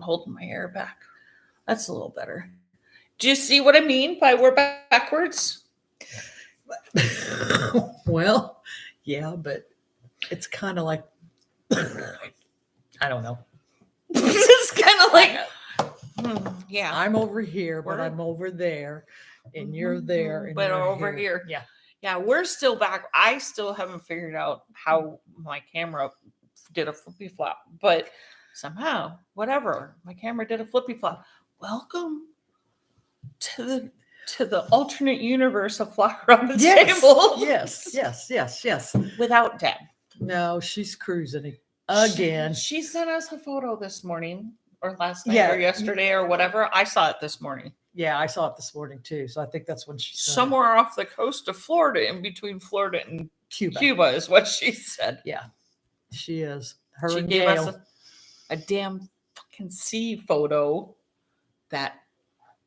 holding my hair back. That's a little better. Do you see what I mean by we're backwards? Well, yeah, but it's kind of like, I don't know. It's kind of like, yeah. I'm over here, but I'm over there, and you're there, and but you're over here. Yeah. Yeah, we're still back. I still haven't figured out how my camera did a flippy flop, but somehow, whatever, my camera did a flippy flop. Welcome to the alternate universe of Flock Around the Table. Yes. Without Deb. No, she's cruising again. She sent us a photo this morning, or last night, or yesterday, or whatever. I saw it this morning. Yeah, I saw it this morning too. So I think that's when she said somewhere off the coast of Florida, in between Florida and Cuba is what she said. Yeah, she is. She gave us a damn fucking sea photo. That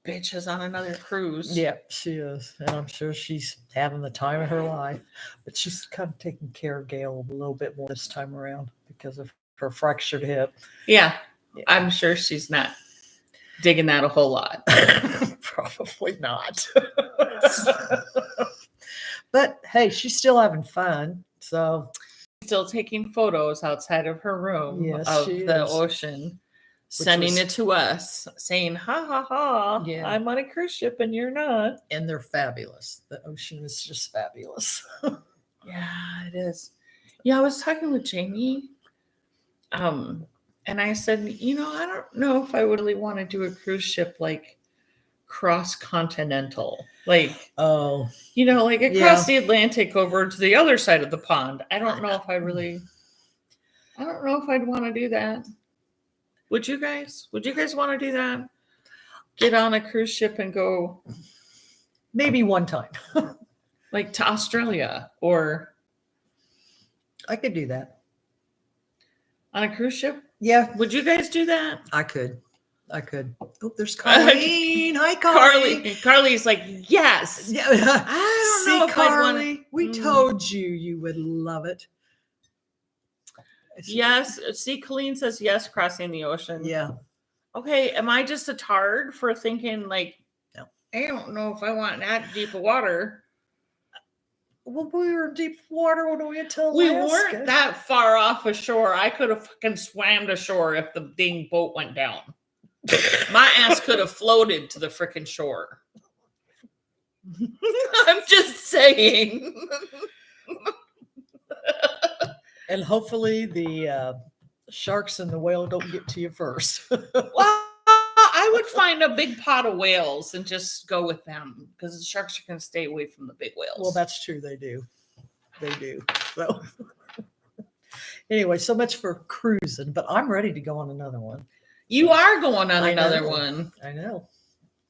bitch is on another cruise. Yeah, she is. And I'm sure she's having the time of her life. But she's kind of taking care of Gail a little bit more this time around because of her fractured hip. Yeah. I'm sure she's not digging that a whole lot. Probably not. But hey, she's still having fun. So still taking photos outside of her room of the ocean, sending it to us, saying, ha ha ha, I'm on a cruise ship and you're not. And they're fabulous. The ocean is just fabulous. Yeah, it is. Yeah, I was talking with Jamie. And I said, I don't know if I would really want to do a cruise ship like cross-continental. Like, like across the Atlantic over to the other side of the pond. I don't know if I'd want to do that. Would you guys want to do that? Get on a cruise ship and go maybe one time. Like to Australia, or I could do that. On a cruise ship? Yeah. Would you guys do that? I could. Oh, there's Carly. Hi, Carly. Carly's like, yes. Yeah. I don't know if Carly, I'd want. We told you would love it. Yes. See, Colleen says yes, crossing the ocean. Yeah. Okay. Am I just a tard for thinking like, no, I don't know if I want that deep of water? Well, we were in deep water when we went to Alaska. We weren't that far off ashore. I could have fucking swam to shore if the dang boat went down. My ass could have floated to the freaking shore. I'm just saying. And hopefully the sharks and the whale don't get to you first. Well, I would find a big pot of whales and just go with them because the sharks are going to stay away from the big whales. Well, that's true. They do. So anyway, so much for cruising, but I'm ready to go on another one. You are going on another one. I know.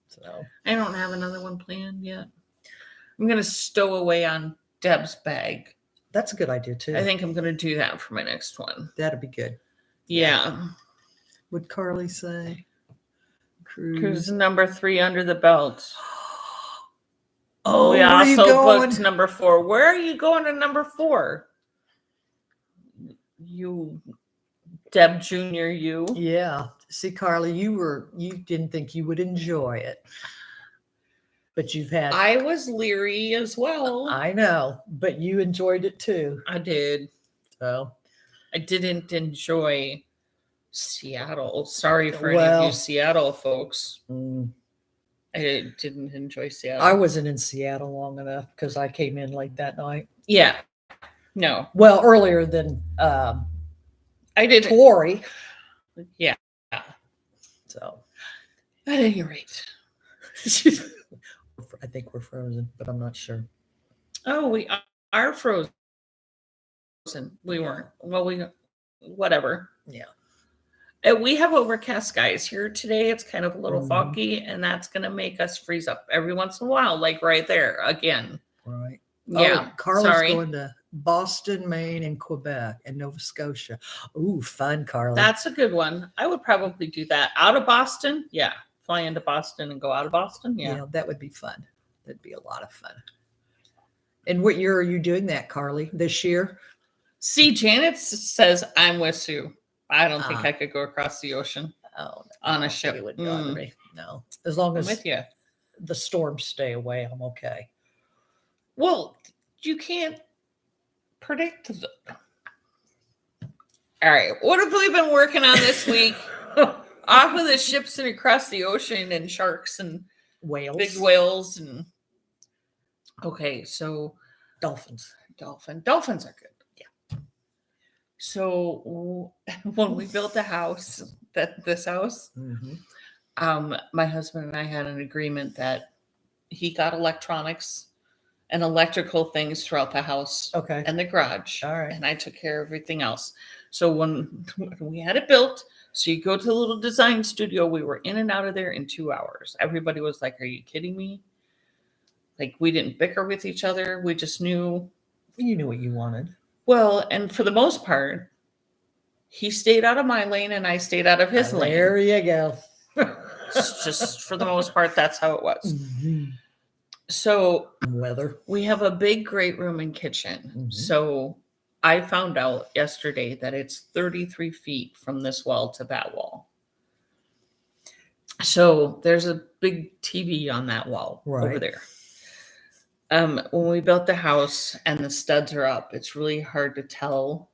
So I don't have another one planned yet. I'm going to stow away on Deb's bag. That's a good idea too. I think I'm going to do that for my next one. That'd be good. Yeah. Would Carly say? Cruise number 3 under the belt. Oh, we also booked number 4. Where are you going to number 4? You, Deb Jr., you. Yeah. See, Carly, you didn't think you would enjoy it. But you've had. I was leery as well. I know, but you enjoyed it too. I did. So I didn't enjoy Seattle. Sorry for any of you Seattle folks. I didn't enjoy Seattle. I wasn't in Seattle long enough because I came in late that night. Yeah. No. Well, earlier than I did. Tori. Yeah. So at any rate. I think we're frozen, but I'm not sure. Oh, we are frozen. We weren't. Well, whatever. Yeah. We have overcast skies here today. It's kind of a little foggy, and that's going to make us freeze up every once in a while, like right there again. Right. Yeah. Carly's going to Boston, Maine, and Quebec, and Nova Scotia. Ooh, fun, Carly. That's a good one. I would probably do that. Out of Boston? Yeah. Fly into Boston and go out of Boston? Yeah. That would be fun. That'd be a lot of fun. And what year are you doing that, Carly? This year? See, Janet says I'm with Sue. I don't think I could go across the ocean. Oh, On a be ship. with Audrey. No, as long I'm as with you. the storms stay away, I'm okay. Well, you can't predict the. All right, what have we been working on this week? Off of the ships and across the ocean and sharks and Whales, big whales and. Okay, so dolphins. Dolphins are good. Yeah. So when we built the house, this house, my husband and I had an agreement that he got electronics and electrical things throughout the house and the garage. All right. And I took care of everything else. So when we had it built, so you go to the little design studio, we were in and out of there in 2 hours. Everybody was like, are you kidding me? Like, we didn't bicker with each other. We just knew. You knew what you wanted. Well, and for the most part, he stayed out of my lane and I stayed out of his lane. There you go. It's just for the most part, that's how it was. So weather. We have a big great room and kitchen. So I found out yesterday that it's 33 feet from this wall to that wall. So there's a big TV on that wall over there. When we built the house and the studs are up, it's really hard to tell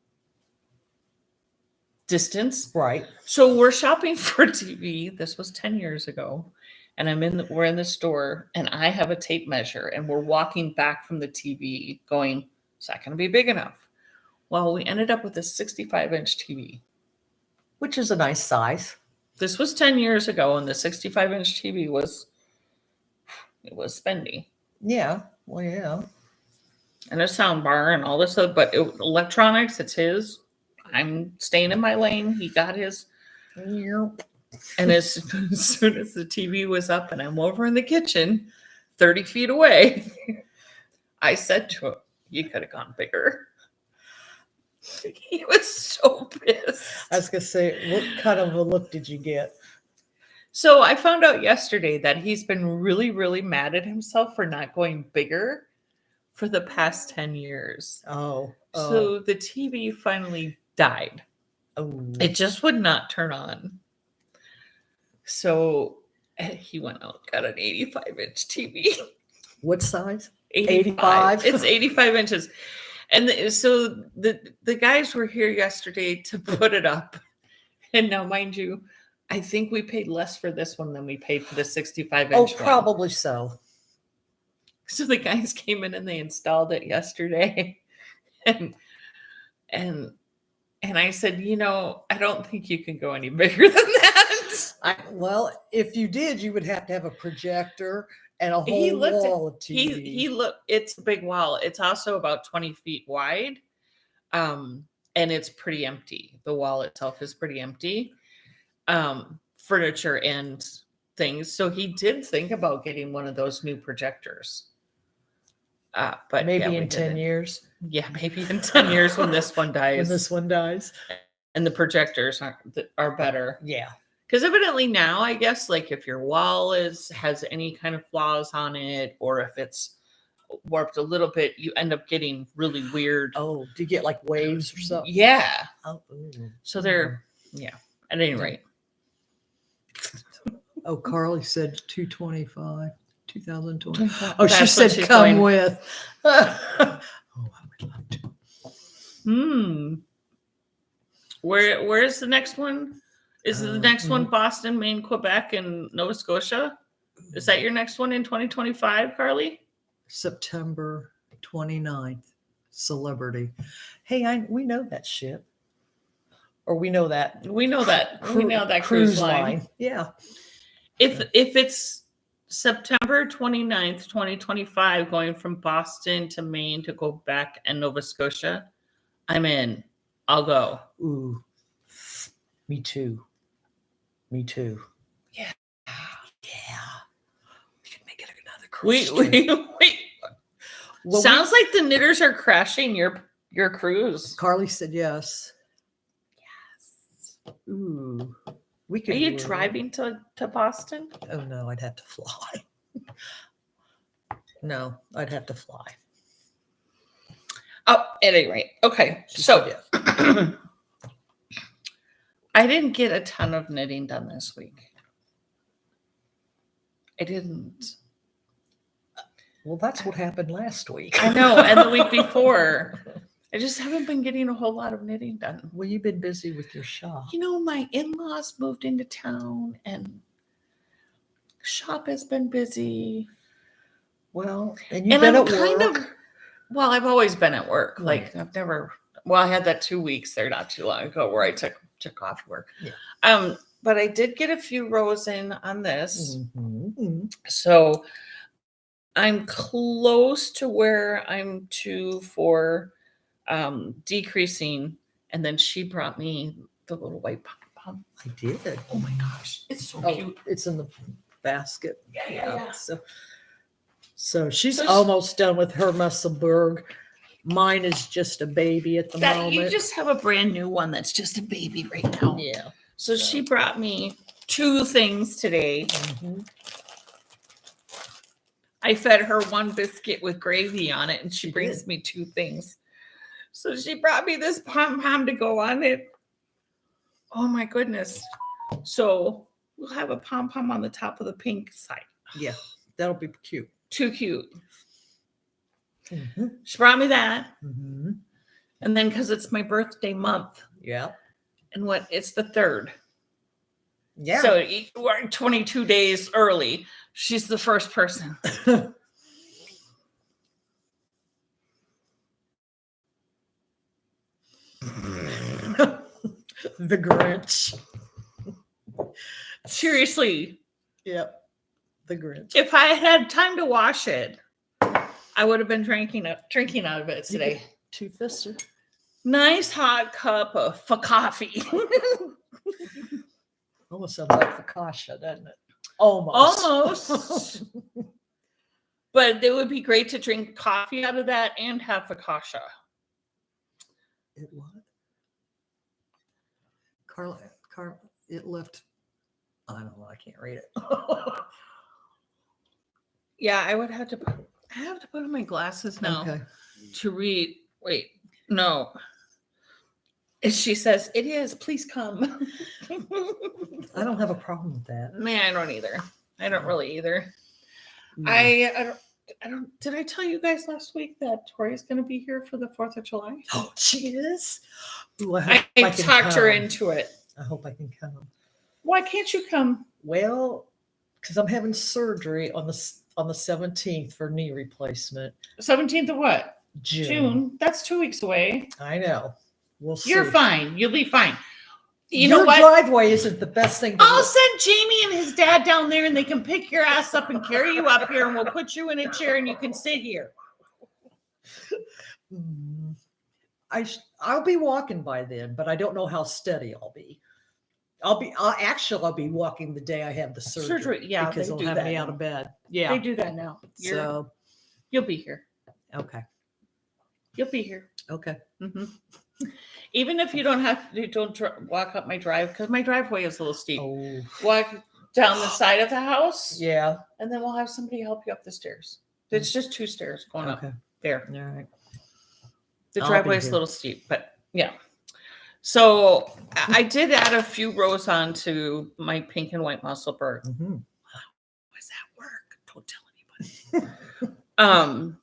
distance. Right. So we're shopping for a TV. This was 10 years ago. And we're in the store and I have a tape measure and we're walking back from the TV going, is that going to be big enough? Well, we ended up with a 65-inch TV. Which is a nice size. This was 10 years ago and the 65-inch TV was spendy. Yeah. Well, yeah. And a sound bar and all this stuff, but electronics, it's his. I'm staying in my lane. He got his. And as soon as the TV was up and I'm over in the kitchen, 30 feet away, I said to him, you could have gone bigger. He was so pissed. I was going to say, what kind of a look did you get? So I found out yesterday that he's been really, really mad at himself for not going bigger for the past 10 years. So the TV finally died. It just would not turn on. So he went out and got an 85-inch TV. What size? 85. It's 85 inches. And so the guys were here yesterday to put it up. And now, mind you, I think we paid less for this one than we paid for the 65-inch one. Probably so. So the guys came in and they installed it yesterday. And I said, I don't think you can go any bigger than that. Well, if you did, you would have to have a projector and a whole wall of TV. It's a big wall. It's also about 20 feet wide. And it's pretty empty. The wall itself is pretty empty. Furniture and things. So he did think about getting one of those new projectors. But maybe in 10 years. Yeah, maybe in 10 years when this one dies. When this one dies. And the projectors are better. Yeah. Because evidently now, I guess, like if your wall has any kind of flaws on it, or if it's warped a little bit, you end up getting really weird. Do you get like waves or something? Yeah. So they're, at any rate. Carly said 225, 2020. That's she said come with. I would love to. Where's the next one? Is the next one Boston, Maine, Quebec, and Nova Scotia? Is that your next one in 2025, Carly? September 29th, Celebrity. Hey, we know that ship. Or we know that. We know that cruise line. Yeah. If it's September 29th, 2025, going from Boston to Maine to Quebec and Nova Scotia, I'm in. I'll go. Ooh. Me too. Yeah. We should make it another cruise. Wait. Well, sounds like the knitters are crashing your cruise. Carly said yes. Ooh. Are you driving to Boston? Oh no, I'd have to fly. No, I'd have to fly. Oh, at any rate. Okay. So I didn't get a ton of knitting done this week. I didn't. Well, that's what happened last week. I know, and the week before. I just haven't been getting a whole lot of knitting done. Well, you've been busy with your shop. You know, my in-laws moved into town and shop has been busy. Well, and you've been at work. Well, I've always been at work. Right. Like I've never. Well, I had that 2 weeks there not too long ago where I took off work. Yeah. But I did get a few rows in on this, Mm-hmm. so I'm close to where I'm to for decreasing. And then she brought me the little white pom-pom. I did. Oh my gosh, it's so Oh, cute. it's in the basket. Yeah. So she's So almost done with her Musselburg. Mine is just a baby at the That moment. you just have a brand new one that's just a baby right now. Yeah. So she brought me 2 things today. Mm-hmm. I fed her 1 biscuit with gravy on it, and she brings did. me 2 things. So she brought me this pom-pom to go on it. Oh my goodness. So we'll have a pom-pom on the top of the pink side. Yeah, that'll be cute. Too cute. Mm-hmm. She brought me that. Mm-hmm. And then because it's my birthday month, Yeah. and it's the 3rd. Yeah. So we're 22 days early. She's the first person. The Grinch. Seriously, Yep. The Grinch. if I had time to wash it, I would have been drinking out of it today. Two-fisted. Nice hot cup of coffee. Almost sounds like focaccia, doesn't it? Almost. Almost. But it would be great to drink coffee out of that and have focaccia. It what? Carla, it left. I don't know. I can't read it. Yeah, I have to put on my glasses now Okay. to read. Wait, no. And she says, "It is. Please come." I don't have a problem with that. Man, I don't either. I don't really either. No. I don't. Did I tell you guys last week that Tori's going to be here for the 4th of July? Oh, she is. Ooh, I can talked her come. into it. I hope I can come. Why can't you come? Well, because I'm having surgery on the 17th for knee replacement. 17th of what? June. June. That's 2 weeks away. I know. We'll see. You're fine. You'll be fine. You Your know what? driveway isn't the best thing. I'll send Jamie and his dad down there, and they can pick your ass up and carry you up here, and we'll put you in a chair, and you can sit here. I'll be walking by then, but I don't know how steady I'll be. I'll be walking the day I have the surgery. Yeah, because they they'll do have that me out now. of bed. Yeah. They do that now. So You'll be here. okay. You'll be here. Okay. Mm-hmm. Even if you don't walk up my drive, because my driveway is a little steep. Oh. Walk down the side of the house, Yeah. and then we'll have somebody help you up the stairs. It's just 2 stairs going up Okay. there. All right. The I'll driveway be is a here. little steep, but yeah. So I did add a few rows onto my pink and white Musselburg. Mm-hmm. Was that work? Don't tell anybody.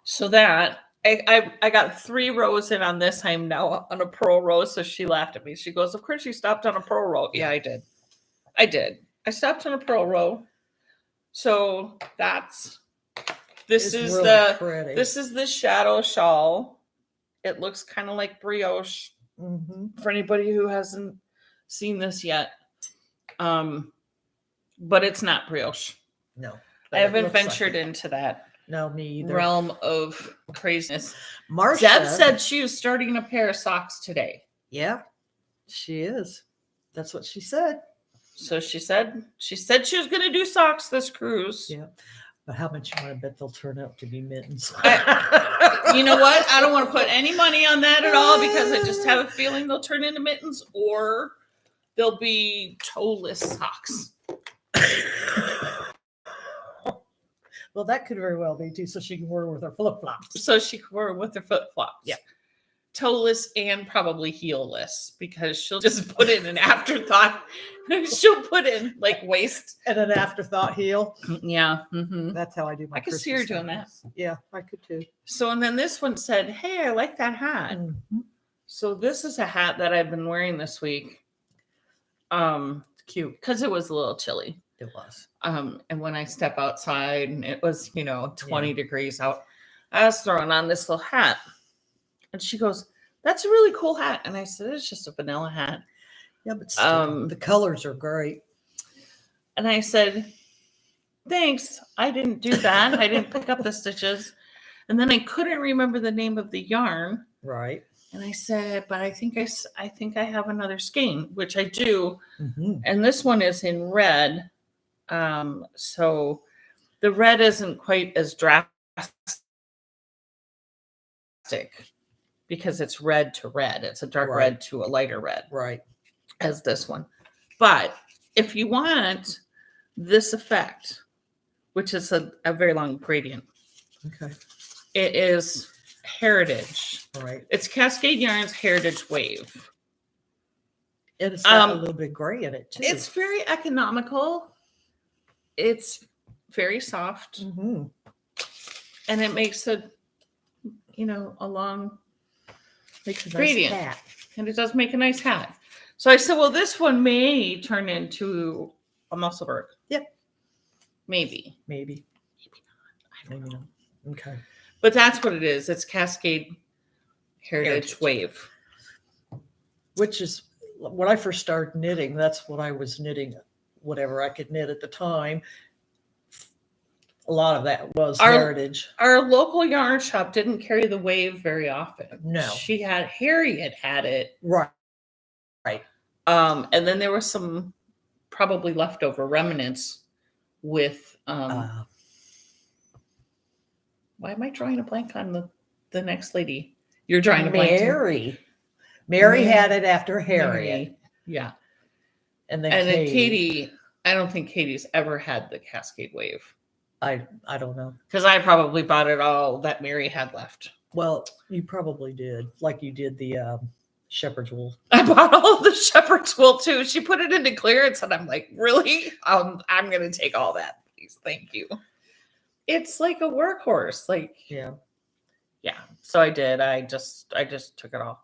So that I got 3 rows in on this. I'm now on a purl row. So she laughed at me. She goes, "Of course you stopped on a purl row." Yeah, I did. I stopped on a purl row. So this is the shadow shawl. It looks kind of like brioche. Mm-hmm. For anybody who hasn't seen this yet. But it's not brioche. No. I haven't ventured into that No, me either. realm of craziness. Marcia Deb said she was starting a pair of socks today. Yeah, she is. That's what she said. So she said she was going to do socks this cruise. Yeah. But how much you want to bet they'll turn out to be mittens? You know what? I don't want to put any money on that at all because I just have a feeling they'll turn into mittens or they'll be toeless socks. Well, that could very well be too, so she can wear with her flip flops. So she can wear with her flip flops. Yeah. toeless and probably heelless because she'll just put in an afterthought. She'll put in like waist. And an afterthought heel. Yeah. Mm-hmm. That's how I do my I could see her Christmas doing that. stockings. Yeah, I could too. So, and then this one said, hey, I like that hat. Mm-hmm. So this is a hat that I've been wearing this week. Cute. Because it was a little chilly. It was. And when I step outside and it was, 20 degrees out, I was throwing on this little hat. And she goes, that's a really cool hat. And I said, it's just a vanilla hat. Yeah, but still, the colors are great. And I said, thanks. I didn't do that. I didn't pick up the stitches. And then I couldn't remember the name of the yarn. Right. And I said, but I think I have another skein, which I do. Mm-hmm. And this one is in red. So the red isn't quite as drastic because it's red to red. It's a dark red to a lighter red. Right. As this one. But if you want this effect, which is a very long gradient. Okay. It is Heritage. Right. It's Cascade Yarns Heritage Wave. It's got a little bit gray in it too. It's very economical. It's very soft. Mm-hmm. And it makes a long Makes a gradient. nice hat. And it does make a nice hat. So I said, well, this one may turn into a musselburg. Yep. Maybe. Maybe. I don't know. Okay. But that's what it is. It's Cascade Heritage Wave. Which is when I first started knitting, that's what I was knitting, whatever I could knit at the time. A lot of that was Heritage. Our local yarn shop didn't carry the Wave very often. No. Harriet had it. Right. Right. And then there was some probably leftover remnants with why am I drawing a blank on the next lady? You're drawing a blank. Mary had it after Harriet. Mary. Yeah. And then Katie, I don't think Katie's ever had the Cascade Wave. I don't know. Because I probably bought it all that Mary had left. Well, you probably did. Like you did the shepherd's wool. I bought all of the shepherd's wool too. She put it into clearance and I'm like, really? I'm going to take all that, please. Thank you. It's like a workhorse. Yeah. So I did. I just took it all.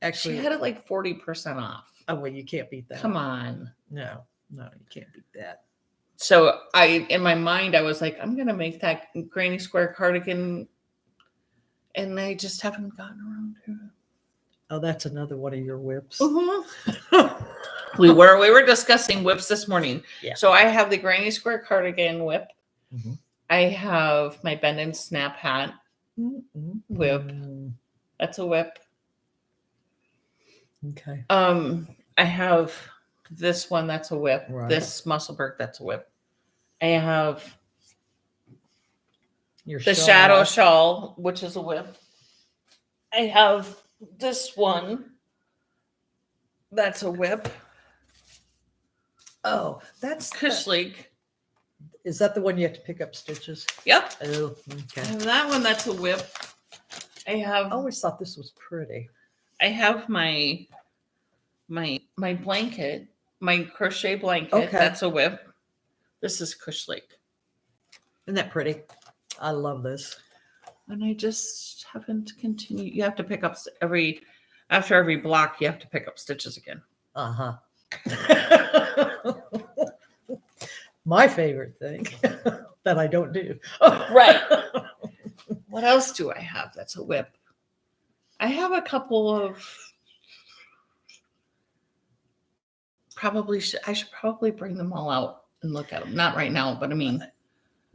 Actually, she had it like 40% off. Oh, well, you can't beat that. Come on. No, you can't beat that. So in my mind, I was like, I'm going to make that granny square cardigan. And I just haven't gotten around to it. Oh, that's another one of your whips. Mm-hmm. we were discussing whips this morning. Yeah. So I have the granny square cardigan whip. Mm-hmm. I have my bend and snap hat whip. That's a whip. Okay. I have this one. That's a whip. Right. This Musselburgh. That's a whip. I have the shawl. Shadow Shawl, which is a whip. I have this one. That's a whip. Oh, that's Kushlik. Is that the one you have to pick up stitches? Yep. Oh, I okay. have that one. That's a whip. I always thought this was pretty. I have my blanket, my crochet blanket. Okay. That's a whip. This is Kushlik. Isn't that pretty? I love this. And I just haven't continued. You have to pick up after every block, you have to pick up stitches again. Uh-huh. My favorite thing that I don't do. Right. What else do I have? That's a whip. I have a couple of I should probably bring them all out and look at them. Not right now, but I mean.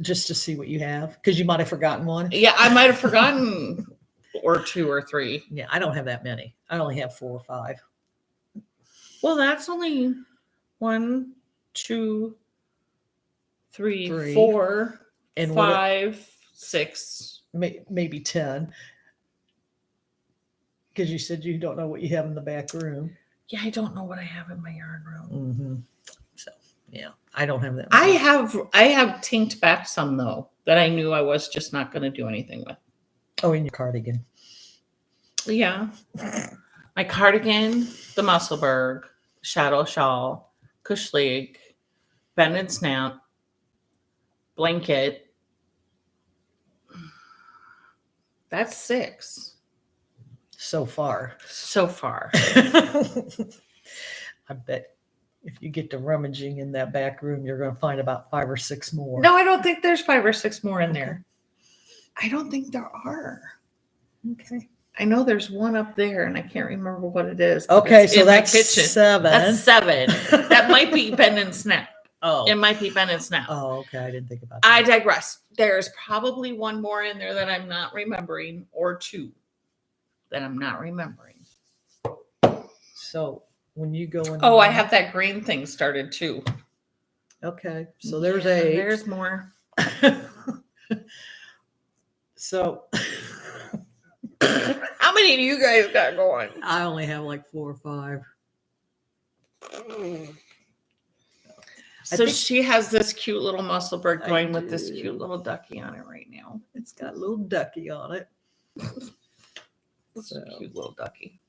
Just to see what you have. Because you might have forgotten one. Yeah, I might have forgotten or 2 or 3. Yeah, I don't have that many. I only have 4 or 5. Well, that's only 1, 2, 3, 4, and 5, 6. Maybe 10. Because you said you don't know what you have in the back room. Yeah, I don't know what I have in my yarn room. Mm-hmm. So, yeah, I don't have that. I have tinked back some, though, that I knew I was just not going to do anything with. Oh, in your cardigan. Yeah. My cardigan, the Musselburgh, Shadow Shawl, Cush League, Bend and Snap, blanket. That's 6 So far. so far. I bet if you get to rummaging in that back room, you're going to find about 5 or 6 more. No, I don't think there's 5 or 6 more in there. I don't think there are. Okay. I know there's one up there, and I can't remember what it is. Okay, so in my that's kitchen. 7. That's 7. That might be Bend and Snap. Oh. It might be Bend and Snap. Oh, okay. I didn't think about I that. digress. There's probably one more in there that I'm not remembering, or 2 that I'm not remembering. So when you go in. Oh, I have that green thing started too. Okay. So there's Yeah, 8. There's more. So How many do you guys got going? I only have like 4 or 5. So she has this cute little Musselburgh I going with this do. cute little ducky on it right now. It's got a little ducky on it. It's a cute little ducky.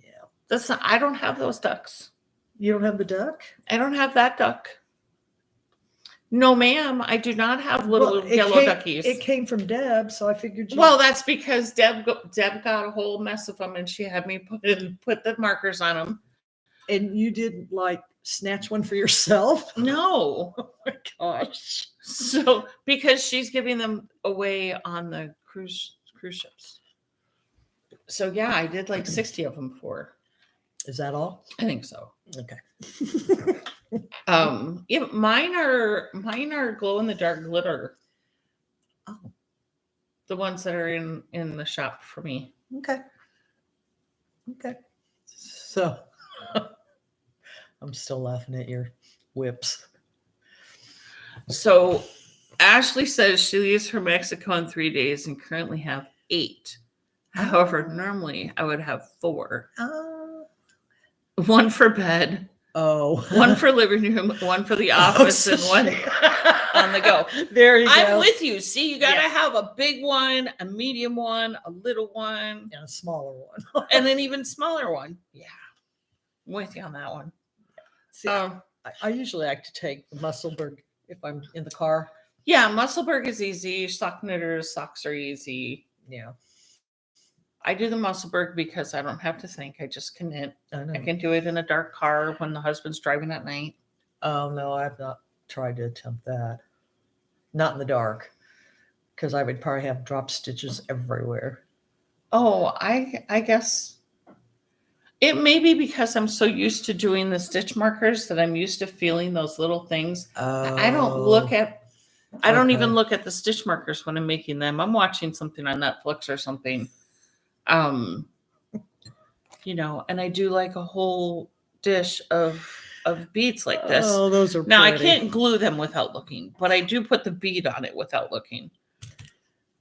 Yeah. That's not, I don't have those ducks. You don't have the duck? I don't have that duck. No, ma'am. I do not have little yellow duckies. It came from Deb, so I figured. Well, that's because Deb got a whole mess of them, and she had me put the markers on them. And you didn't like snatch one for yourself? No. Oh my gosh. So because she's giving them away on the cruise ships. So yeah, I did like 60 of them for. Is that all? I think so. Okay. Yeah, mine are glow in the dark glitter. Oh. The ones that are in the shop for me. Okay. Okay. So I'm still laughing at your whips. So Ashley says she leaves for Mexico in 3 days and currently have 8. However, normally I would have 4. 1 for bed. Oh. 1 for living room, 1 for the office, and 1 on the go. There you go. I'm with you. See, you got to have a big one, a medium one, a little one, and a smaller one. and then even smaller one. Yeah. I'm with you on that one. See, I usually like to take the Musselburgh if I'm in the car. Yeah, Musselburgh is easy. Sock knitters, socks are easy. Yeah. I do the Musselburgh because I don't have to think. I just can knit. I know. I can do it in a dark car when the husband's driving at night. Oh, no, I've not tried to attempt that. Not in the dark, because I would probably have drop stitches everywhere. Oh, I guess it may be because I'm so used to doing the stitch markers that I'm used to feeling those little things. I don't even look at the stitch markers when I'm making them. I'm watching something on Netflix or something. And I do like a whole dish of beads like this. Oh, those are now pretty. I can't glue them without looking, but I do put the bead on it without looking.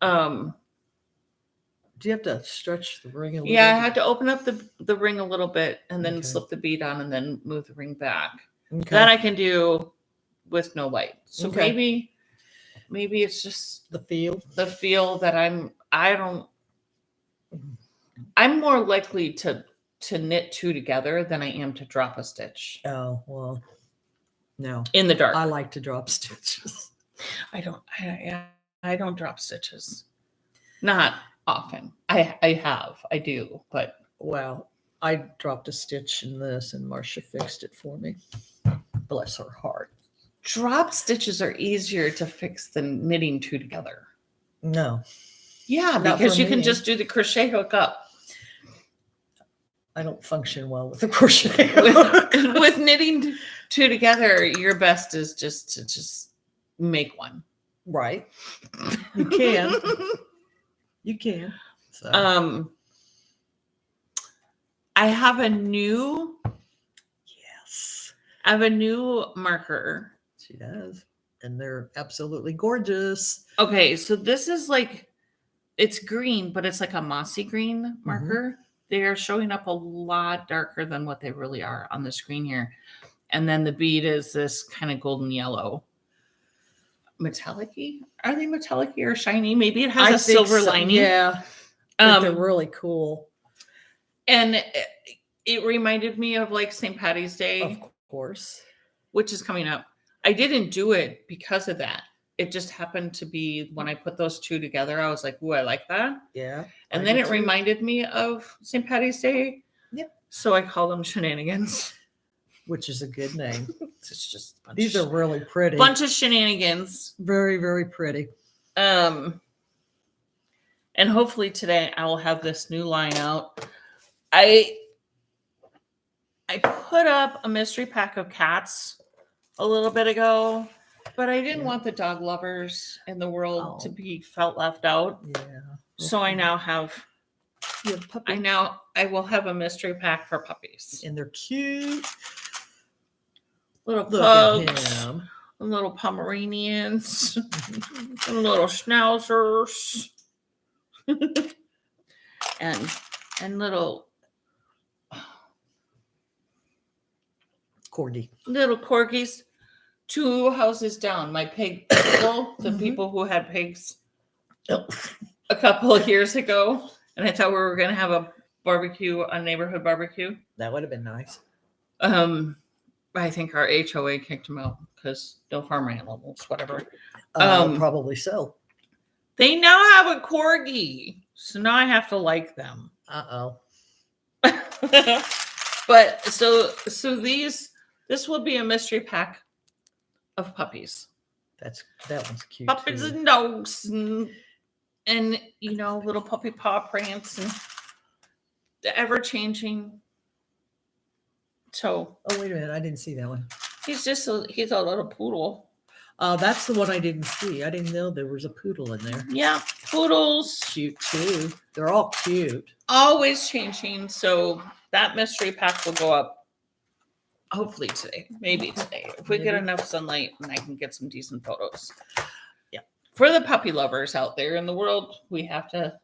Do you have to stretch the ring a little? Yeah, I had to open up the ring a little bit and then Okay. slip the bead on and then move the ring back. Okay. That I can do with no light. So Okay. maybe it's just the feel. that I'm more likely to knit 2 together than I am to drop a stitch. Oh, well, no. In the dark. I like to drop stitches. I don't drop stitches. Not often. I do, but Well, I dropped a stitch in this and Marcia fixed it for me. Bless her heart. drop stitches are easier to fix than knitting 2 together. No. Yeah, Not because for you can me. just do the crochet hook up. I don't function well with the crochet. With knitting 2 together, your best is just to make one. Right. You can. You can. So. I have a new Yes. marker. She does. And they're absolutely gorgeous. Okay, so this is it's green, but it's like a mossy green marker. They are showing up a lot darker than what they really are on the screen here. And then the bead is this kind of golden yellow. Metallic-y? Are they metallic-y or shiny? Maybe it has a silver lining. Yeah. But they're really cool. And it reminded me of like St. Patty's Day, Of course, which is coming up. I didn't do it because of that. It just happened to be when I put those two together, I was like, "Ooh, I like that." Yeah. And then it reminded me of St. Patty's Day. Yeah. So I call them Shenanigans. Which is a good name. It's just These are really pretty. Bunch of shenanigans. Very, very pretty. And hopefully today I will have this new line out. I put up a mystery pack of cats a little bit ago, but I didn't want the dog lovers in the world to be felt left out. Yeah. So I now have puppies. I will have a mystery pack for puppies. And they're cute. Little Look pugs, at him. little Pomeranians, and little schnauzers, and little corgis. 2 houses down, my pig people, the people who had pigs a couple of years ago, and I thought we were going to have a neighborhood barbecue. That would have been nice. I think our HOA kicked them out because no farm animals, whatever. Probably so. They now have a corgi, so now I have to like them. But so this will be a mystery pack of puppies. That one's cute. Puppies and dogs and little puppy paw prints and the ever changing. So wait a minute, I didn't see that one. He's a little poodle. That's the one I didn't see. I didn't know there was a poodle in there. Yeah, poodles. Cute too. They're all cute. Always changing. So that mystery pack will go up hopefully today. Maybe today. If we get enough sunlight and I can get some decent photos. Yeah. For the puppy lovers out there in the world, we have to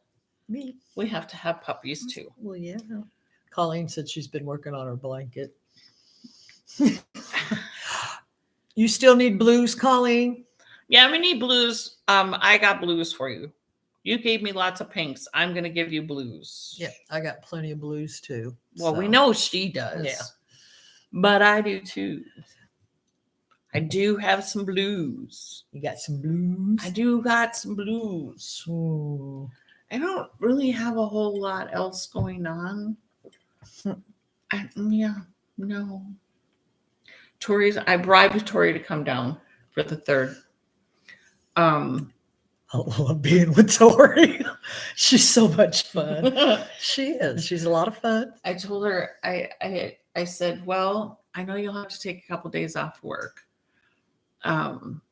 have puppies too. Well, yeah. Colleen said she's been working on her blanket. You still need blues, Colleen? Yeah, we need blues. I got blues for you. You gave me lots of pinks. I'm going to give you blues. Yeah, I got plenty of blues too. Well, we know she does. Yeah. But I do too. I do have some blues. You got some blues? I do got some blues. Ooh. I don't really have a whole lot else going on. No. I bribed Tori to come down for the 3rd. I love being with Tori. She's so much fun. She is. She's a lot of fun. I told her, I said, well, I know you'll have to take a couple days off work. But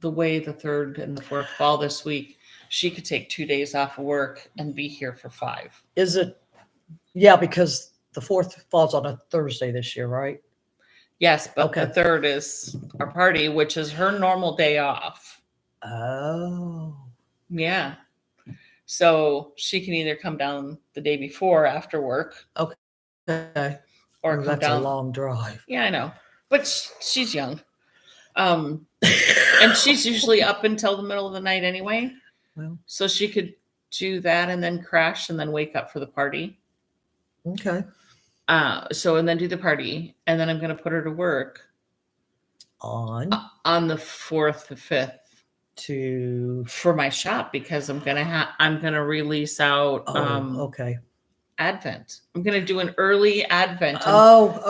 the way the 3rd and the 4th fall this week, she could take 2 days off of work and be here for 5. Is it? Yeah, because the 4th falls on a Thursday this year, right? Yes, but the 3rd is our party, which is her normal day off. Oh. Yeah. So she can either come down the day before after work. Okay. Or come that's down. A long drive. Yeah, I know. But she's young. And she's usually up until the middle of the night anyway. Well. So she could do that and then crash and then wake up for the party. Okay. And then do the party, and then I'm going to put her to work on the 4th, the 5th for my shop because I'm gonna release out Advent. I'm gonna do an early Advent.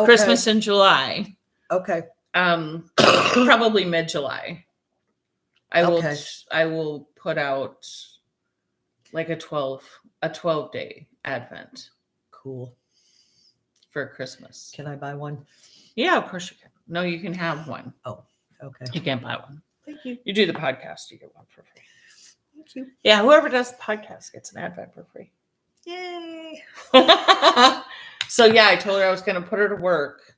Christmas in July. Okay. Probably mid-July. I will put out like a 12-day Advent. Cool. For Christmas. Can I buy one? Yeah, of course you can. No, you can have one. Oh, okay. You can't buy one. Thank you. You do the podcast, you get one for free. Thank you. Yeah, whoever does the podcast gets an Advent for free. Yay. So yeah, I told her I was going to put her to work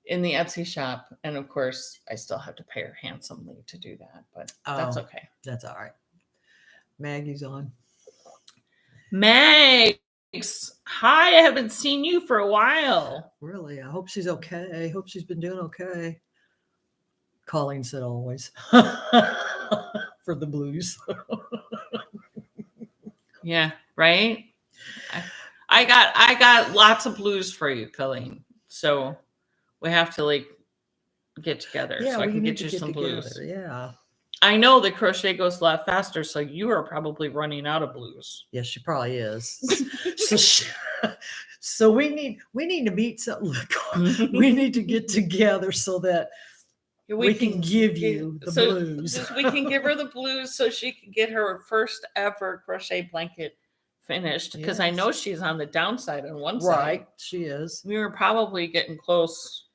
in the Etsy shop. And of course, I still have to pay her handsomely to do that, but that's okay. That's all right. Maggie's on. Meg. Hi, I haven't seen you for a while. Really? I hope she's okay. I hope she's been doing okay. Colleen said always. For the blues. Yeah, right. I got lots of blues for you, Colleen. So we have to like get together Yeah, so I we can need get to you get some together. blues. Yeah. I know the crochet goes a lot faster, so you are probably running out of blues. Yes, she probably is. So we need to meet something. We need to get together so that we can give you the blues. We can give her the blues so she can get her first ever crochet blanket finished. Because I know Yes. she's on the downside on one side. Right, she is. We were probably getting close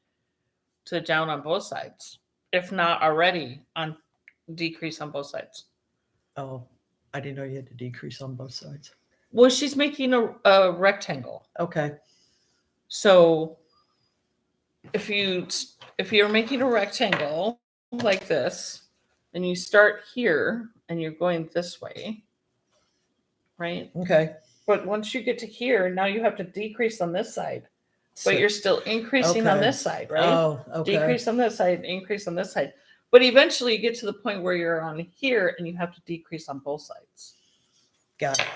to down on both sides, if not already on decrease on both sides. Oh, I didn't know you had to decrease on both sides. Well, she's making a rectangle. Okay. So if you're making a rectangle like this, and you start here and you're going this way, right? Okay. But once you get to here, now you have to decrease on this side, but So- you're still increasing on okay. this side, right? Oh, okay. Decrease on this side, increase on this side. But eventually you get to the point where you're on here and you have to decrease on both sides. Got it.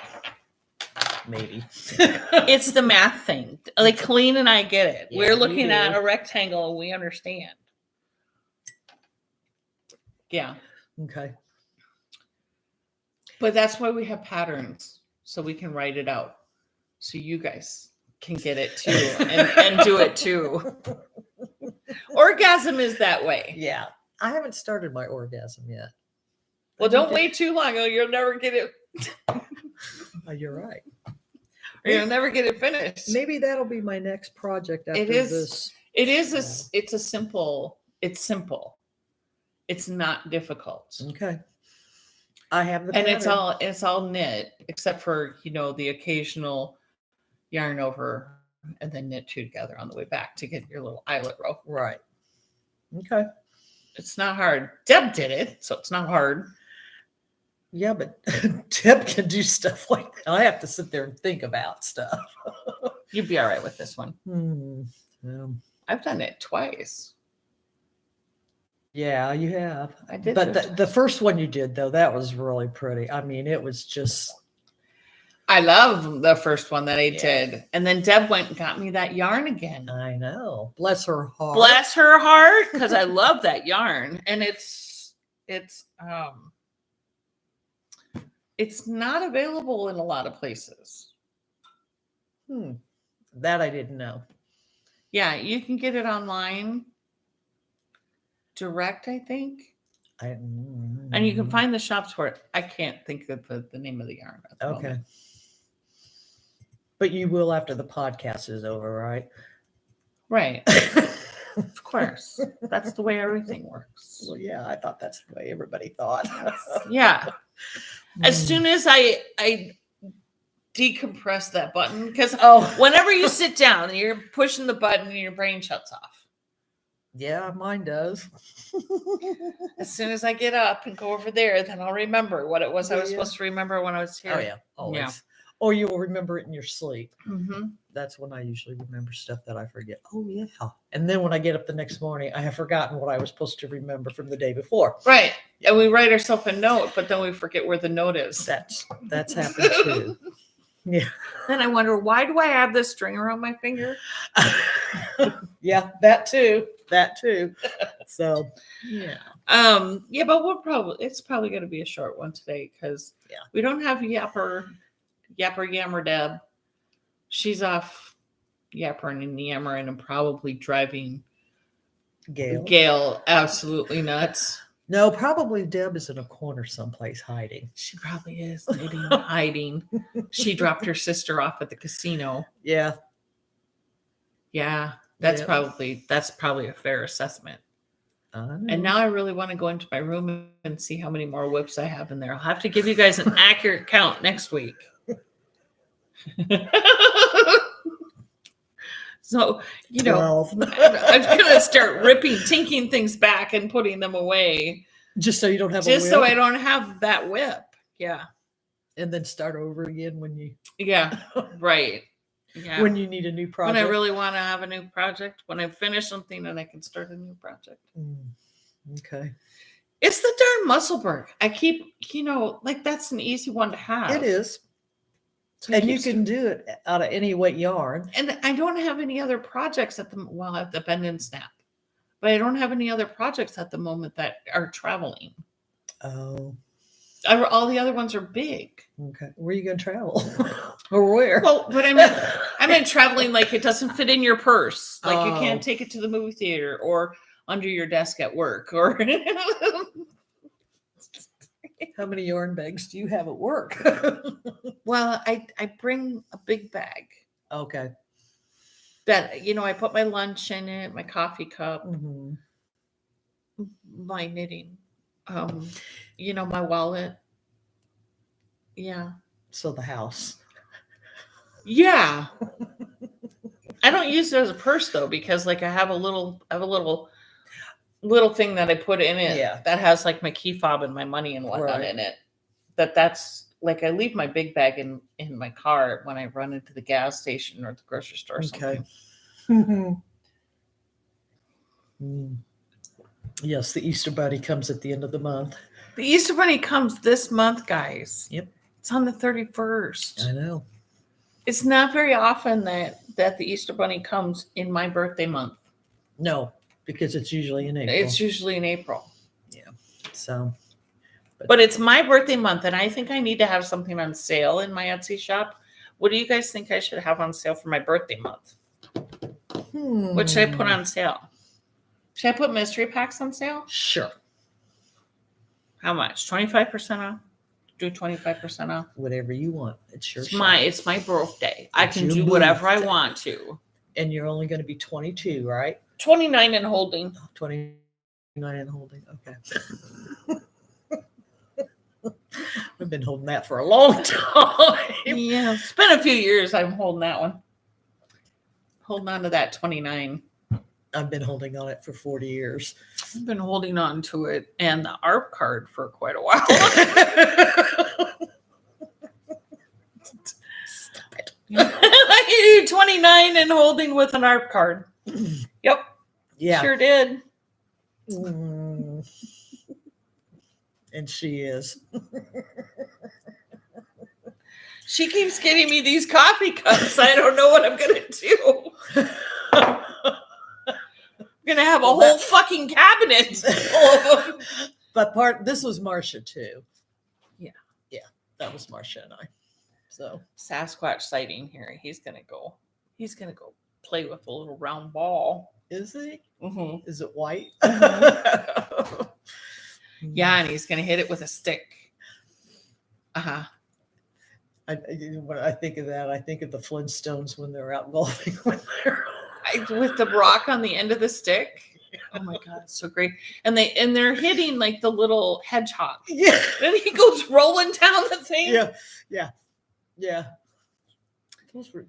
Maybe. It's the math thing. Like Colleen and I get it. Yeah, We're we looking at do. a rectangle and we understand. Yeah. Okay. But that's why we have patterns, so we can write it out. So you guys can get it too and do it too. Orgasm is that way. Yeah. I haven't started my orgasm yet. Well, don't wait too long or you'll never get it. You're right. Or you'll never get it finished. Maybe that'll be my next project after this. It's simple. It's not difficult. Okay. I have the And pattern. it's all knit, except for the occasional yarn over and then knit two together on the way back to get your little eyelet row. Right. Okay. It's not hard. Deb did it, so it's not hard. Yeah, but Deb can do stuff like that. I have to sit there and think about stuff. You'd be all right with this one. I've done it twice. Yeah, you have. I did. But the first one you did, though, that was really pretty. I mean, it was just... I love the first one that I did. And then Deb went and got me that yarn again. I know. Bless her heart. Bless her heart, because I love that yarn. And it's not available in a lot of places. That I didn't know. Yeah, you can get it online. Direct, I think. And you can find the shops for it. I can't think of the name of the yarn. Okay. Moment. But you will after the podcast is over, right? Right. Of course. That's the way everything works. Well, yeah, I thought that's the way everybody thought. Yeah. As soon as I decompress that button, because whenever you sit down and you're pushing the button and your brain shuts off. Yeah, mine does. As soon as I get up and go over there, then I'll remember what it was I was supposed to remember when I was here. Oh, yeah. Always. Yeah. Or you will remember it in your sleep. Mm-hmm. That's when I usually remember stuff that I forget. Oh, yeah. And then when I get up the next morning, I have forgotten what I was supposed to remember from the day before. Right. And we write ourselves a note, but then we forget where the note is. That's happened too. Yeah. Then I wonder, why do I have this string around my finger? Yeah, that too. So, yeah. Yeah, but it's probably going to be a short one today because we don't have Yapper Yammer Deb. She's off yappering and yammering and probably driving Gail absolutely nuts. No, probably Deb is in a corner someplace hiding. She probably is hiding. She dropped her sister off at the casino. Yeah. Yeah. That's probably a fair assessment. And now I really want to go into my room and see how many more whips I have in there. I'll have to give you guys an accurate count next week. So, I'm going to start tinking things back and putting them away. Just so you don't have a whip? Just so I don't have that whip. Yeah. And then start over again when you... Yeah, right. Yeah. When you need a new project. When I really want to have a new project. When I finish something and I can start a new project. Okay. It's the darn Musselburgh. I keep, that's an easy one to have. It is. So it And you keeps- can do it out of any wet yarn. And I don't have any other projects at the Bend and Snap, but I don't have any other projects at the moment that are traveling. Oh, All the other ones are big. okay. Where are you going to travel? Or where? Well, but I meant traveling like it doesn't fit in your purse. Like you can't take it to the movie theater or under your desk at work or How many yarn bags do you have at work? well, I bring a big bag Okay. that I put my lunch in it, my coffee cup, Mhm. my knitting, my wallet. Yeah. So the house. Yeah. I don't use it as a purse though, because like I have a little thing that I put in it that has like my key fob and my money and whatnot in it. That's like I leave my big bag in my car when I run into the gas station or the grocery store or something. Mm. Yes, the Easter Bunny comes at the end of the month. The Easter Bunny comes this month, guys. Yep. It's on the 31st. I know. It's not very often that the Easter Bunny comes in my birthday month. No, because it's usually in April. It's usually in April. Yeah. So. But it's my birthday month, and I think I need to have something on sale in my Etsy shop. What do you guys think I should have on sale for my birthday month? What should I put on sale? Should I put mystery packs on sale? Sure. How much? 25% off? Do 25% off? Whatever you want. It's your It's my birthday. I It's can your do whatever I birthday. want to. And you're only going to be 22, right? 29 and holding. 29 and holding. Okay. I've been holding that for a long time. Yeah, it's been a few years. I'm holding that one. Holding on to that 29. I've been holding on it for 40 years. I've been holding on to it and the ARP card for quite a while. Stop it. I do 29 and holding with an ARP card. Yep. Yeah. Sure did. Mm. And she is. She keeps getting me these coffee cups. I don't know what I'm going to do. I'm going to have a whole fucking cabinet full of them. But this was Marcia too. Yeah. Yeah. That was Marcia and I. So Sasquatch sighting here. He's going to go play with a little round ball. is he? Mm-hmm. Is it white? Yeah, and he's going to hit it with a stick. Uh-huh. When I think of that, I think of the Flintstones when they're out golfing with their With the rock on the end of the stick. Oh my god, it's so great. And they're hitting like the little hedgehog. Yeah. Then he goes rolling down the thing. Yeah. Those were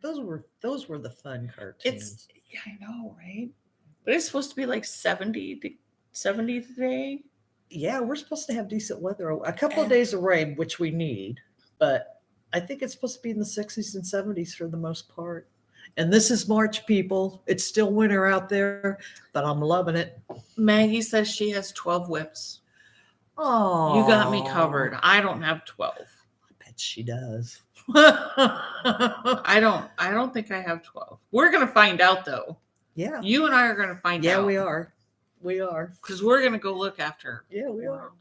the fun cartoons. Yeah, I know, right? But it's supposed to be like 70 today. Yeah, we're supposed to have decent weather. A couple of days of rain, which we need, but I think it's supposed to be in the 60s and 70s for the most part. And this is March, people. It's still winter out there, but I'm loving it. Maggie says she has 12 whips. Oh, You got me covered. I don't have 12. I bet she does. I don't think I have 12. We're gonna find out though. Yeah. You and I are gonna find out. Yeah, we are. We are. Because we're gonna go look after. Yeah, we are.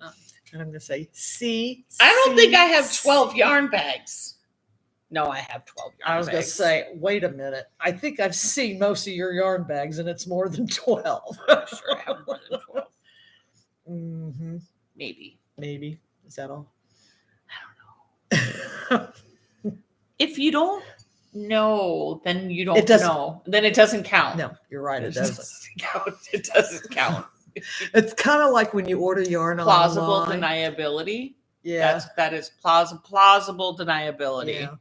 And I'm gonna say, see. I don't think I have 12 yarn bags. No, I have 12 yarn bags. I was gonna say, wait a minute. I think I've seen most of your yarn bags, and it's more than 12. I'm sure I have more than 12. Mm-hmm. Maybe. Is that all? I don't know. If you don't know, then you don't It doesn't- know. Then it doesn't count. No, you're right. It doesn't. count. It doesn't count. It's kind of like when you order yarn Plausible online. deniability. Yeah. That is plausible deniability. Yeah.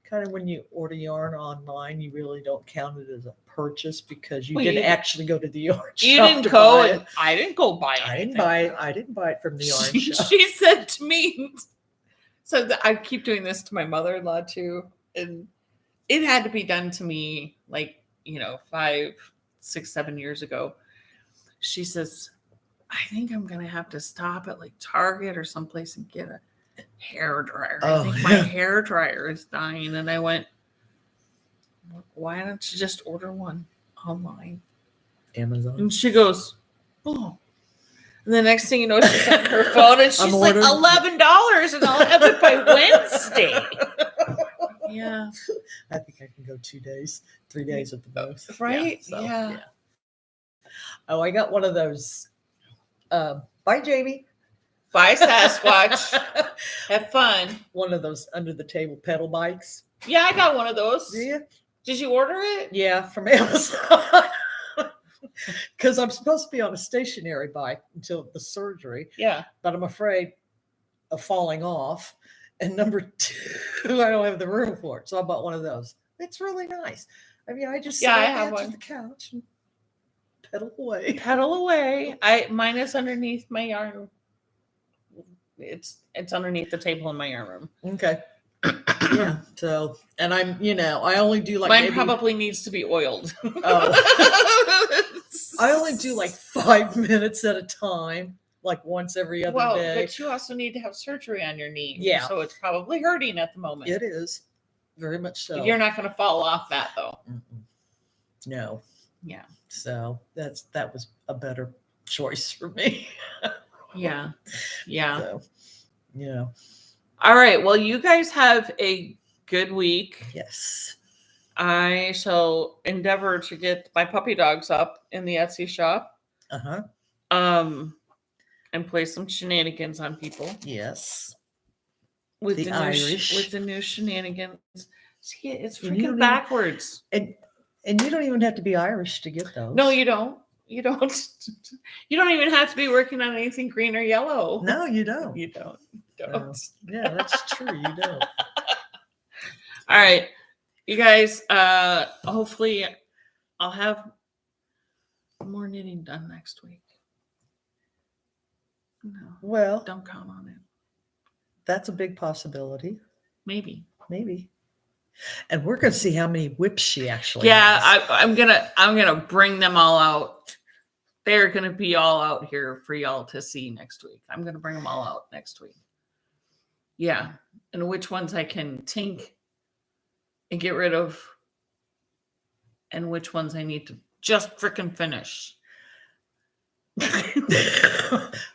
Kind of when you order yarn online, you really don't count it as a purchase because you didn't actually go to the yarn shop. You didn't to go buy and it. I didn't go buy it. I didn't buy it from the yarn shop. She said to me, so I keep doing this to my mother-in-law too. And it had to be done to me like, 5, 6, 7 years ago. She says, I think I'm going to have to stop at like Target or someplace and get hair dryer. Oh, I think my hair dryer is dying. And I went, why don't you just order one online? Amazon. And she goes, oh. And the next thing you know, she's on her phone and she's like, ordering. $11 and I'll have it by Wednesday. Yeah. I think I can go 2 days, 3 days at the most. Right? So, Yeah. Oh, I got one of those. Bye, Jamie. Bye, Sasquatch. Have fun. One of those under the table pedal bikes. Yeah, I got one of those. Do you? Did you order it? Yeah, from Amazon. Because I'm supposed to be on a stationary bike until the surgery, Yeah. but I'm afraid of falling off. And number 2, I don't have the room for it. So I bought one of those. It's really nice. I mean, I just sit Yeah, on I the have edge one. of the couch and pedal away. Pedal away. Mine is underneath my yarn. It's underneath the table in my yarn room. Okay. Yeah. So, and I'm, I only do like mine probably needs to be oiled. Oh. I only do like 5 minutes at a time, like once every other day. But you also need to have surgery on your knee. Yeah. So it's probably hurting at the moment. It is very much so. You're not going to fall off that though. Mm-mm. No. Yeah. So that was a better choice for me. Yeah. Yeah. So, All right. Well, you guys have a good week. Yes. I shall endeavor to get my puppy dogs up in the Etsy shop. Uh-huh. And play some shenanigans on people. Yes. With the Irish. With the new shenanigans. See, it's And you freaking don't backwards. And you don't even have to be Irish to get those. No, you don't. You don't. You don't even have to be working on anything green or yellow. No, you don't. You don't. You No. don't. Yeah, that's true. You don't. All right. You guys, hopefully I'll have more knitting done next week. No, Well, don't count on it. that's a big possibility. Maybe. Maybe. And we're going to see how many whips she actually Yeah, has. I'm gonna bring them all out. They're gonna be all out here for y'all to see next week. I'm gonna bring them all out next week. Yeah, and which ones I can tink and get rid of, and which ones I need to just freaking finish.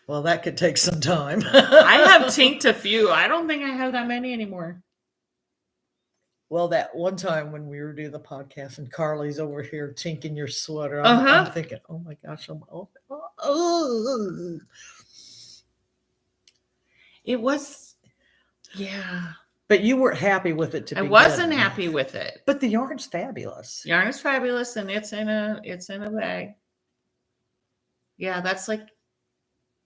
Well, that could take some time. I have tinked a few. I don't think I have that many anymore. Well, that one time when we were doing the podcast and Carly's over here tinking your sweater, Uh-huh. I'm thinking, oh my gosh, oh. It was, yeah. But you weren't happy with it to I begin wasn't with. happy with it. But the yarn's fabulous. Yarn is fabulous, and it's in a bag. Yeah, that's like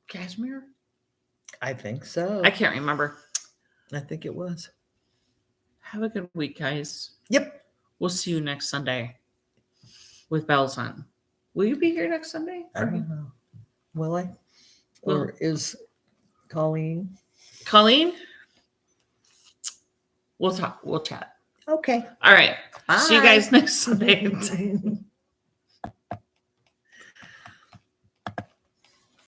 cashmere. I think so. I can't remember. I think it was. Have a good week, guys. Yep. We'll see you next Sunday with bells on. Will you be here next Sunday? I don't know. Will I? Will- Or is Colleen? Colleen? We'll talk. We'll chat. Okay. All right. See you Bye. guys next Sunday.